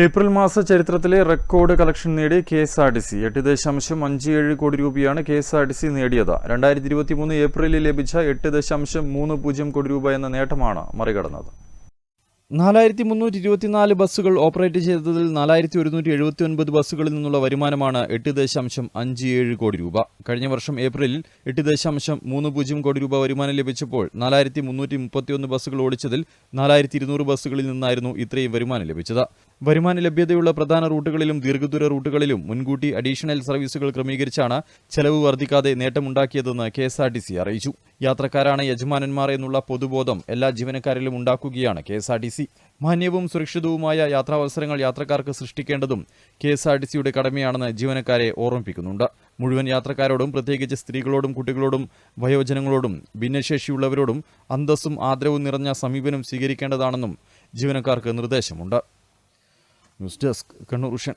April മാസ ചരിത്രത്തിലെ record collection നേടി കെഎസ്ആർടിസി 8.57 കോടി രൂപയാണ് കെഎസ്ആർടിസി നേടിയത്. 2023 ഏപ്രിലിൽ ലഭിച്ച 8.30 കോടി രൂപ എന്ന നേട്ടമാണ് മറികടന്നത്. 4324 ബസ്സുകൾ ഓപ്പറേറ്റ് ചെയ്തതിൽ 4179 ബസ്സുകളിൽ നിന്നുള്ള വരുമാനമാണ് 8.57 കോടി രൂപ. കഴിഞ്ഞ വർഷം ഏപ്രിലിൽ 8.30 കോടി രൂപ വരുമാനം ലഭിച്ചപ്പോൾ 4331 ബസ്സുകൾ ഓടിച്ചതിൽ 4200 ബസ്സുകളിൽ നിന്നായിരുന്നു ഇത്രയും വരുമാനം ലഭിച്ചത്. വരുമാന ലഭ്യതയുള്ള പ്രധാന റൂട്ടുകളിലും ദീർഘദൂര റൂട്ടുകളിലും മുൻകൂട്ടി അഡീഷണൽ സർവീസുകൾ ക്രമീകരിച്ചാണ് ചെലവ് വർദ്ധിക്കാതെ നേട്ടമുണ്ടാക്കിയതെന്ന് കെഎസ്ആർടിസി അറിയിച്ചു. യാത്രക്കാരാണ് യജമാനന്മാർ എന്നുള്ള പൊതുബോധം എല്ലാ ജീവനക്കാരിലും ഉണ്ടാക്കുകയാണ് കെഎസ്ആർടിസി. മാന്യവും സുരക്ഷിതവുമായ യാത്രാവസരങ്ങൾ യാത്രക്കാർക്ക് സൃഷ്ടിക്കേണ്ടതും കെഎസ്ആർടിസിയുടെ കടമയാണെന്ന് ജീവനക്കാരെ ഓർമ്മിപ്പിക്കുന്നുണ്ട്. മുഴുവൻ യാത്രക്കാരോടും, പ്രത്യേകിച്ച് സ്ത്രീകളോടും, കുട്ടികളോടും, വയോജനങ്ങളോടും, ഭിന്നശേഷിയുള്ളവരോടും അന്തസ്സും ആദരവും നിറഞ്ഞ സമീപനം സ്വീകരിക്കേണ്ടതാണെന്നും ജീവനക്കാർക്ക് നിർദ്ദേശമുണ്ട്. News desk, Kannur vision.